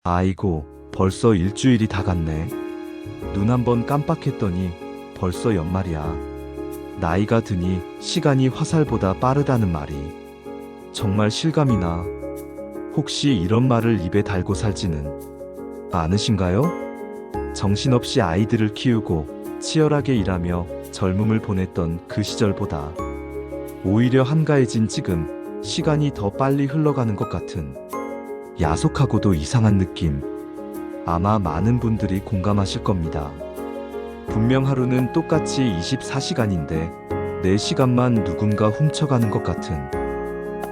아이고, 벌써 일주일이 다 갔네. 눈 한번 깜빡했더니 벌써 연말이야. 나이가 드니 시간이 화살보다 빠르다는 말이 정말 실감이나. 혹시 이런 말을 입에 달고 살지는 않으신가요? 정신없이 아이들을 키우고 치열하게 일하며 젊음을 보냈던 그 시절보다 오히려 한가해진 지금 시간이 더 빨리 흘러가는 것 같은 야속하고도 이상한 느낌. 아마 많은 분들이 공감하실 겁니다. 분명 하루는 똑같이 24시간인데 내 시간만 누군가 훔쳐가는 것 같은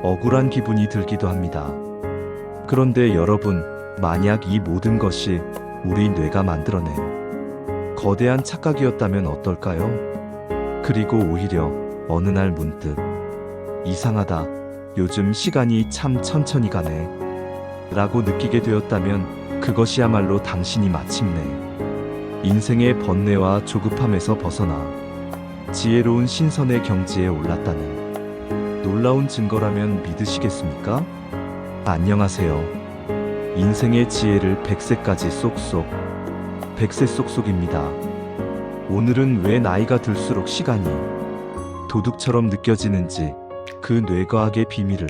억울한 기분이 들기도 합니다. 그런데 여러분, 만약 이 모든 것이 우리 뇌가 만들어낸 거대한 착각이었다면 어떨까요? 그리고 오히려 어느 날 문득 이상하다, 요즘 시간이 참 천천히 가네 라고 느끼게 되었다면 그것이야말로 당신이 마침내 인생의 번뇌와 조급함에서 벗어나 지혜로운 신선의 경지에 올랐다는 놀라운 증거라면 믿으시겠습니까? 안녕하세요. 인생의 지혜를 100세까지 쏙쏙, 100세 쏙쏙입니다. 오늘은 왜 나이가 들수록 시간이 도둑처럼 느껴지는지 그 뇌과학의 비밀을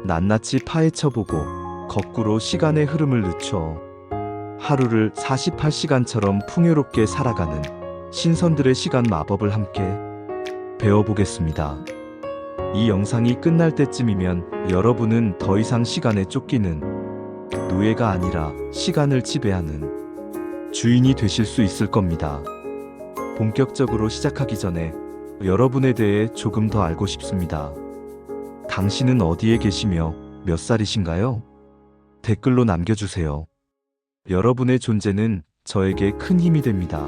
낱낱이 파헤쳐보고 거꾸로 시간의 흐름을 늦춰 하루를 48시간처럼 풍요롭게 살아가는 신선들의 시간 마법을 함께 배워보겠습니다. 이 영상이 끝날 때쯤이면 여러분은 더 이상 시간에 쫓기는 노예가 아니라 시간을 지배하는 주인이 되실 수 있을 겁니다. 본격적으로 시작하기 전에 여러분에 대해 조금 더 알고 싶습니다. 당신은 어디에 계시며 몇 살이신가요? 댓글로 남겨주세요. 여러분의 존재는 저에게 큰 힘이 됩니다.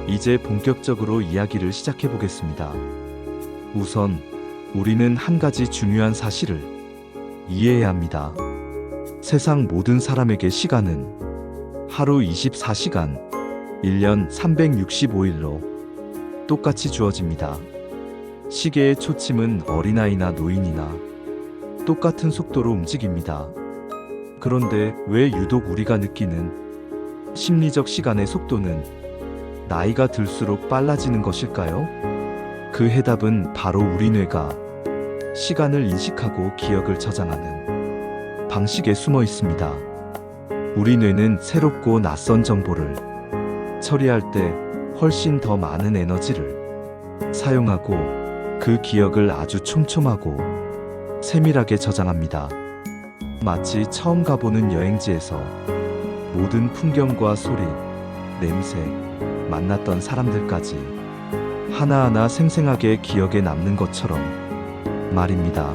이제 본격적으로 이야기를 시작해 보겠습니다. 우선 우리는 한 가지 중요한 사실을 이해해야 합니다. 세상 모든 사람에게 시간은 하루 24시간, 1년 365일로 똑같이 주어집니다. 시계의 초침은 어린아이나 노인이나 똑같은 속도로 움직입니다. 그런데 왜 유독 우리가 느끼는 심리적 시간의 속도는 나이가 들수록 빨라지는 것일까요? 그 해답은 바로 우리 뇌가 시간을 인식하고 기억을 저장하는 방식에 숨어 있습니다. 우리 뇌는 새롭고 낯선 정보를 처리할 때 훨씬 더 많은 에너지를 사용하고 그 기억을 아주 촘촘하고 세밀하게 저장합니다. 마치 처음 가보는 여행지에서 모든 풍경과 소리, 냄새, 만났던 사람들까지 하나하나 생생하게 기억에 남는 것처럼 말입니다.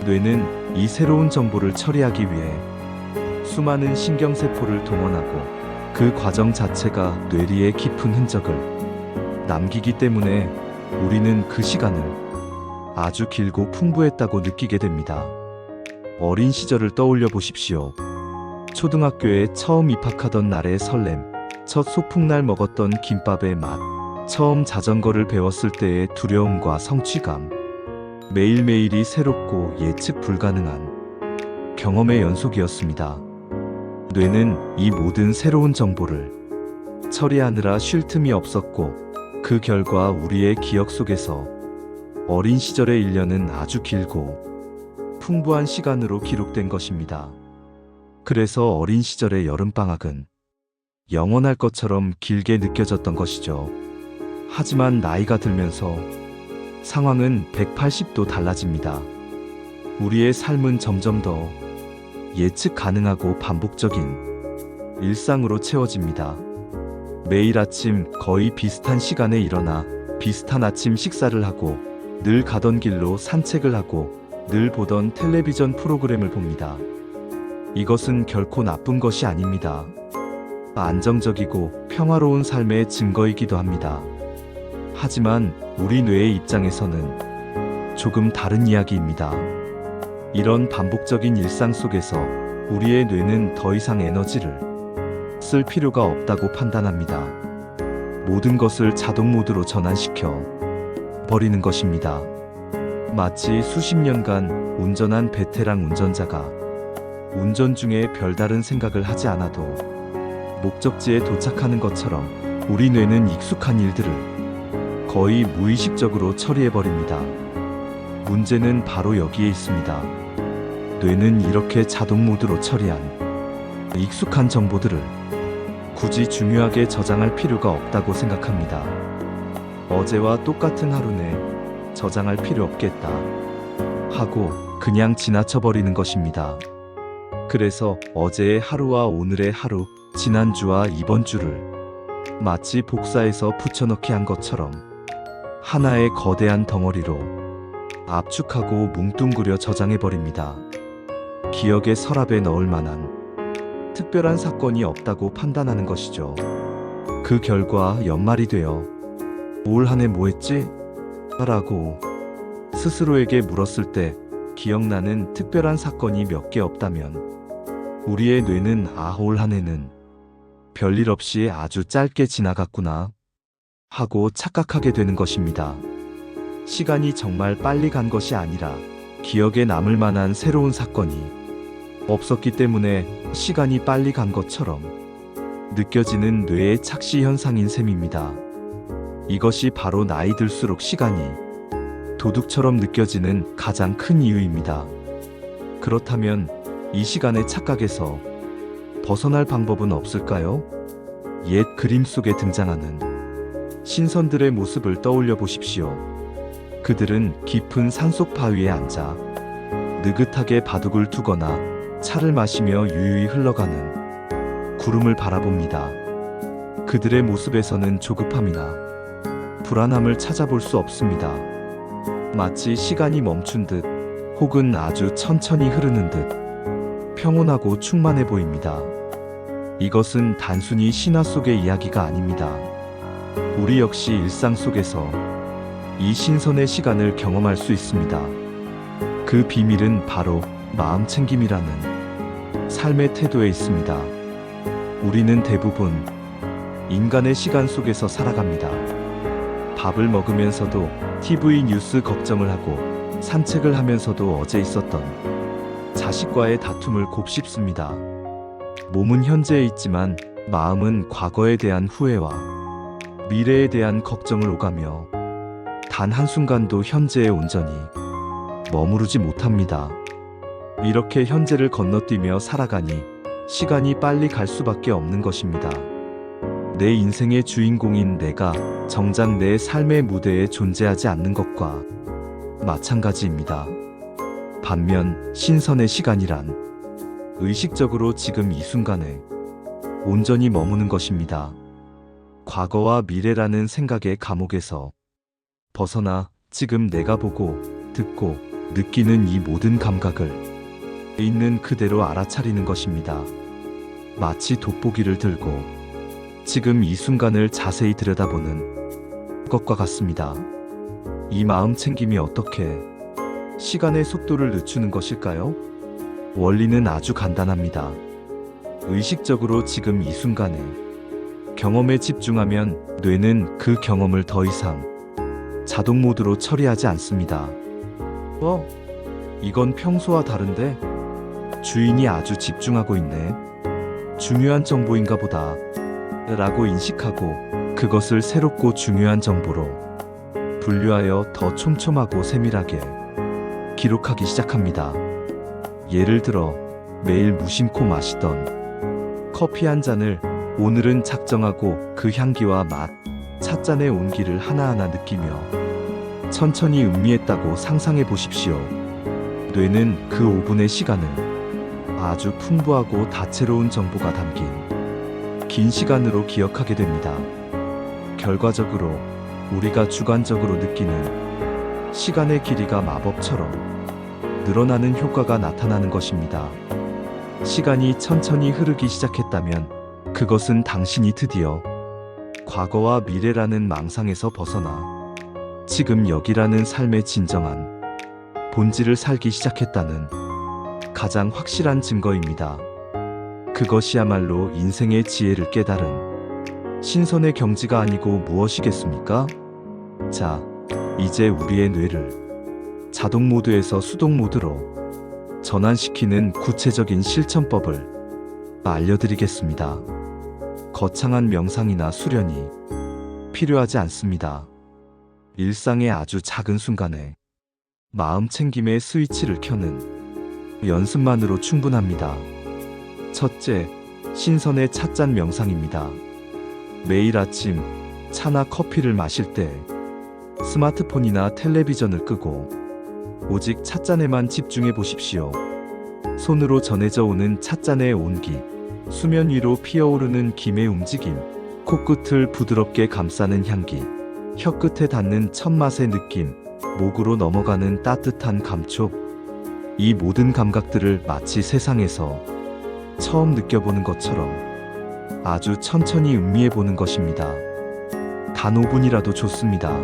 뇌는 이 새로운 정보를 처리하기 위해 수많은 신경세포를 동원하고 그 과정 자체가 뇌리에 깊은 흔적을 남기기 때문에 우리는 그 시간을 아주 길고 풍부했다고 느끼게 됩니다. 어린 시절을 떠올려 보십시오. 초등학교에 처음 입학하던 날의 설렘, 첫 소풍날 먹었던 김밥의 맛, 처음 자전거를 배웠을 때의 두려움과 성취감, 매일매일이 새롭고 예측 불가능한 경험의 연속이었습니다. 뇌는 이 모든 새로운 정보를 처리하느라 쉴 틈이 없었고 그 결과 우리의 기억 속에서 어린 시절의 1년은 아주 길고 풍부한 시간으로 기록된 것입니다. 그래서 어린 시절의 여름방학은 영원할 것처럼 길게 느껴졌던 것이죠. 하지만 나이가 들면서 상황은 180도 달라집니다. 우리의 삶은 점점 더 예측 가능하고 반복적인 일상으로 채워집니다. 매일 아침 거의 비슷한 시간에 일어나 비슷한 아침 식사를 하고 늘 가던 길로 산책을 하고 늘 보던 텔레비전 프로그램을 봅니다. 이것은 결코 나쁜 것이 아닙니다. 안정적이고 평화로운 삶의 증거이기도 합니다. 하지만 우리 뇌의 입장에서는 조금 다른 이야기입니다. 이런 반복적인 일상 속에서 우리의 뇌는 더 이상 에너지를 쓸 필요가 없다고 판단합니다. 모든 것을 자동 모드로 전환시켜 버리는 것입니다. 마치 수십 년간 운전한 베테랑 운전자가 운전 중에 별다른 생각을 하지 않아도 목적지에 도착하는 것처럼 우리 뇌는 익숙한 일들을 거의 무의식적으로 처리해버립니다. 문제는 바로 여기에 있습니다. 뇌는 이렇게 자동 모드로 처리한 익숙한 정보들을 굳이 중요하게 저장할 필요가 없다고 생각합니다. 어제와 똑같은 하루 내 저장할 필요 없겠다 하고 그냥 지나쳐버리는 것입니다. 그래서 어제의 하루와 오늘의 하루, 지난주와 이번 주를 마치 복사해서 붙여넣기 한 것처럼 하나의 거대한 덩어리로 압축하고 뭉뚱그려 저장해버립니다. 기억의 서랍에 넣을 만한 특별한 사건이 없다고 판단하는 것이죠. 그 결과 연말이 되어 올 한 해 뭐했지? 라고 스스로에게 물었을 때 기억나는 특별한 사건이 몇 개 없다면 우리의 뇌는 올 한 해는 별일 없이 아주 짧게 지나갔구나 하고 착각하게 되는 것입니다. 시간이 정말 빨리 간 것이 아니라 기억에 남을 만한 새로운 사건이 없었기 때문에 시간이 빨리 간 것처럼 느껴지는 뇌의 착시 현상인 셈입니다. 이것이 바로 나이 들수록 시간이 도둑처럼 느껴지는 가장 큰 이유입니다. 그렇다면 이 시간의 착각에서 벗어날 방법은 없을까요? 옛 그림 속에 등장하는 신선들의 모습을 떠올려 보십시오. 그들은 깊은 산속 바위에 앉아 느긋하게 바둑을 두거나 차를 마시며 유유히 흘러가는 구름을 바라봅니다. 그들의 모습에서는 조급함이나 불안함을 찾아볼 수 없습니다. 마치 시간이 멈춘 듯 혹은 아주 천천히 흐르는 듯 평온하고 충만해 보입니다. 이것은 단순히 신화 속의 이야기가 아닙니다. 우리 역시 일상 속에서 이 신선의 시간을 경험할 수 있습니다. 그 비밀은 바로 마음 챙김이라는 삶의 태도에 있습니다. 우리는 대부분 인간의 시간 속에서 살아갑니다. 밥을 먹으면서도 TV 뉴스 걱정을 하고 산책을 하면서도 어제 있었던 자식과의 다툼을 곱씹습니다. 몸은 현재에 있지만 마음은 과거에 대한 후회와 미래에 대한 걱정을 오가며 단 한순간도 현재에 온전히 머무르지 못합니다. 이렇게 현재를 건너뛰며 살아가니 시간이 빨리 갈 수밖에 없는 것입니다. 내 인생의 주인공인 내가 정작 내 삶의 무대에 존재하지 않는 것과 마찬가지입니다. 반면 신선의 시간이란 의식적으로 지금 이 순간에 온전히 머무는 것입니다. 과거와 미래라는 생각의 감옥에서 벗어나 지금 내가 보고 듣고 느끼는 이 모든 감각을 있는 그대로 알아차리는 것입니다. 마치 돋보기를 들고 지금 이 순간을 자세히 들여다보는 것과 같습니다. 이 마음 챙김이 어떻게 시간의 속도를 늦추는 것일까요? 원리는 아주 간단합니다. 의식적으로 지금 이 순간에 경험에 집중하면 뇌는 그 경험을 더 이상 자동 모드로 처리하지 않습니다. 이건 평소와 다른데 주인이 아주 집중하고 있네. 중요한 정보인가 보다 라고 인식하고 그것을 새롭고 중요한 정보로 분류하여 더 촘촘하고 세밀하게 기록하기 시작합니다. 예를 들어 매일 무심코 마시던 커피 한 잔을 오늘은 작정하고 그 향기와 맛, 찻잔의 온기를 하나하나 느끼며 천천히 음미했다고 상상해 보십시오. 뇌는 그 5분의 시간을 아주 풍부하고 다채로운 정보가 담긴 긴 시간으로 기억하게 됩니다. 결과적으로 우리가 주관적으로 느끼는 시간의 길이가 마법처럼 늘어나는 효과가 나타나는 것입니다. 시간이 천천히 흐르기 시작했다면 그것은 당신이 드디어 과거와 미래라는 망상에서 벗어나 지금 여기라는 삶의 진정한 본질을 살기 시작했다는 가장 확실한 증거입니다. 그것이야말로 인생의 지혜를 깨달은 신선의 경지가 아니고 무엇이겠습니까? 자, 이제 우리의 뇌를 자동 모드에서 수동 모드로 전환시키는 구체적인 실천법을 알려드리겠습니다. 거창한 명상이나 수련이 필요하지 않습니다. 일상의 아주 작은 순간에 마음 챙김의 스위치를 켜는 연습만으로 충분합니다. 첫째, 신선의 찻잔 명상입니다. 매일 아침 차나 커피를 마실 때 스마트폰이나 텔레비전을 끄고 오직 찻잔에만 집중해 보십시오. 손으로 전해져 오는 찻잔의 온기, 수면 위로 피어오르는 김의 움직임, 코끝을 부드럽게 감싸는 향기, 혀끝에 닿는 첫 맛의 느낌, 목으로 넘어가는 따뜻한 감촉. 이 모든 감각들을 마치 세상에서 처음 느껴보는 것처럼 아주 천천히 음미해 보는 것입니다. 단 5분이라도 좋습니다.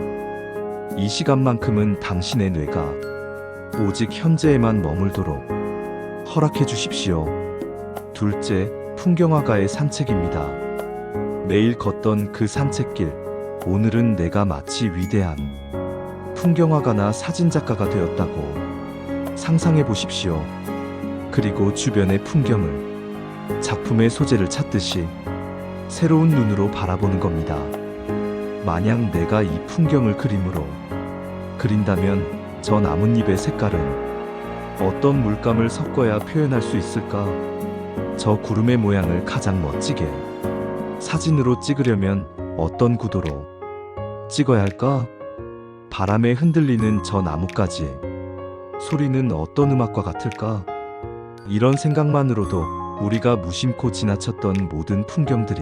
이 시간만큼은 당신의 뇌가 오직 현재에만 머물도록 허락해 주십시오. 둘째, 풍경화가의 산책입니다. 매일 걷던 그 산책길, 오늘은 내가 마치 위대한 풍경화가나 사진작가가 되었다고 상상해 보십시오. 그리고 주변의 풍경을 작품의 소재를 찾듯이 새로운 눈으로 바라보는 겁니다. 만약 내가 이 풍경을 그림으로 그린다면 저 나뭇잎의 색깔은 어떤 물감을 섞어야 표현할 수 있을까? 저 구름의 모양을 가장 멋지게 사진으로 찍으려면 어떤 구도로 찍어야 할까? 바람에 흔들리는 저 나뭇가지 소리는 어떤 음악과 같을까? 이런 생각만으로도 우리가 무심코 지나쳤던 모든 풍경들이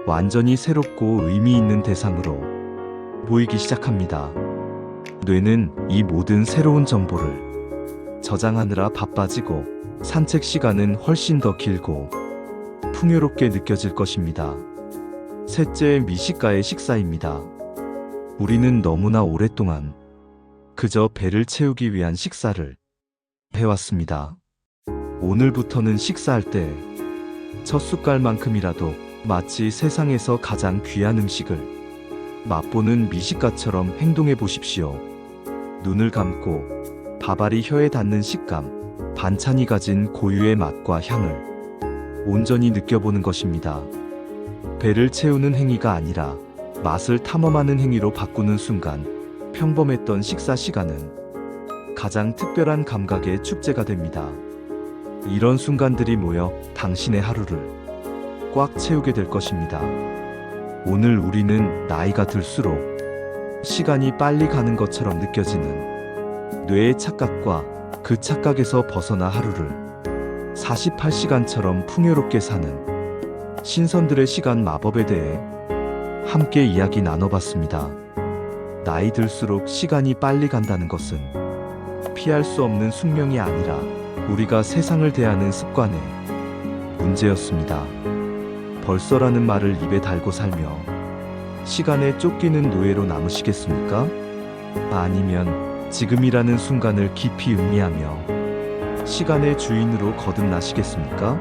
완전히 새롭고 의미 있는 대상으로 보이기 시작합니다. 뇌는 이 모든 새로운 정보를 저장하느라 바빠지고 산책 시간은 훨씬 더 길고 풍요롭게 느껴질 것입니다. 셋째, 미식가의 식사입니다. 우리는 너무나 오랫동안 그저 배를 채우기 위한 식사를 해왔습니다. 오늘부터는 식사할 때 첫 숟갈만큼이라도 마치 세상에서 가장 귀한 음식을 맛보는 미식가처럼 행동해 보십시오. 눈을 감고 밥알이 혀에 닿는 식감, 반찬이 가진 고유의 맛과 향을 온전히 느껴보는 것입니다. 배를 채우는 행위가 아니라 맛을 탐험하는 행위로 바꾸는 순간 평범했던 식사 시간은 가장 특별한 감각의 축제가 됩니다. 이런 순간들이 모여 당신의 하루를 꽉 채우게 될 것입니다. 오늘 우리는 나이가 들수록 시간이 빨리 가는 것처럼 느껴지는 뇌의 착각과 그 착각에서 벗어나 하루를 48시간처럼 풍요롭게 사는 신선들의 시간 마법에 대해 함께 이야기 나눠봤습니다. 나이 들수록 시간이 빨리 간다는 것은 피할 수 없는 숙명이 아니라 우리가 세상을 대하는 습관의 문제였습니다. 벌써라는 말을 입에 달고 살며 시간에 쫓기는 노예로 남으시겠습니까? 아니면 지금이라는 순간을 깊이 음미하며 시간의 주인으로 거듭나시겠습니까?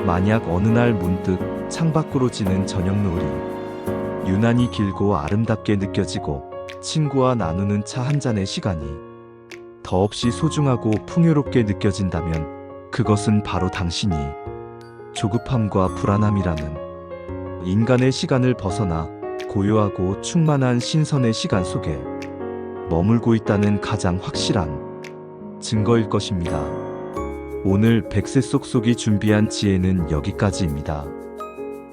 만약 어느 날 문득 창밖으로 지는 저녁 노을이 유난히 길고 아름답게 느껴지고 친구와 나누는 차 한 잔의 시간이 더없이 소중하고 풍요롭게 느껴진다면 그것은 바로 당신이 조급함과 불안함이라는 인간의 시간을 벗어나 고요하고 충만한 신선의 시간 속에 머물고 있다는 가장 확실한 증거일 것입니다. 오늘 백세 쏙쏙이 준비한 지혜는 여기까지입니다.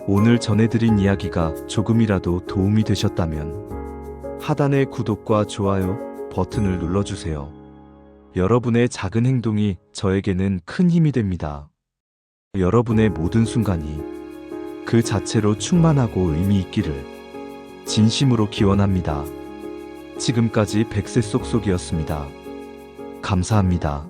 오늘 전해드린 이야기가 조금이라도 도움이 되셨다면 하단의 구독과 좋아요 버튼을 눌러주세요. 여러분의 작은 행동이 저에게는 큰 힘이 됩니다. 여러분의 모든 순간이 그 자체로 충만하고 의미 있기를 진심으로 기원합니다. 지금까지 백세 쏙쏙이었습니다. 감사합니다.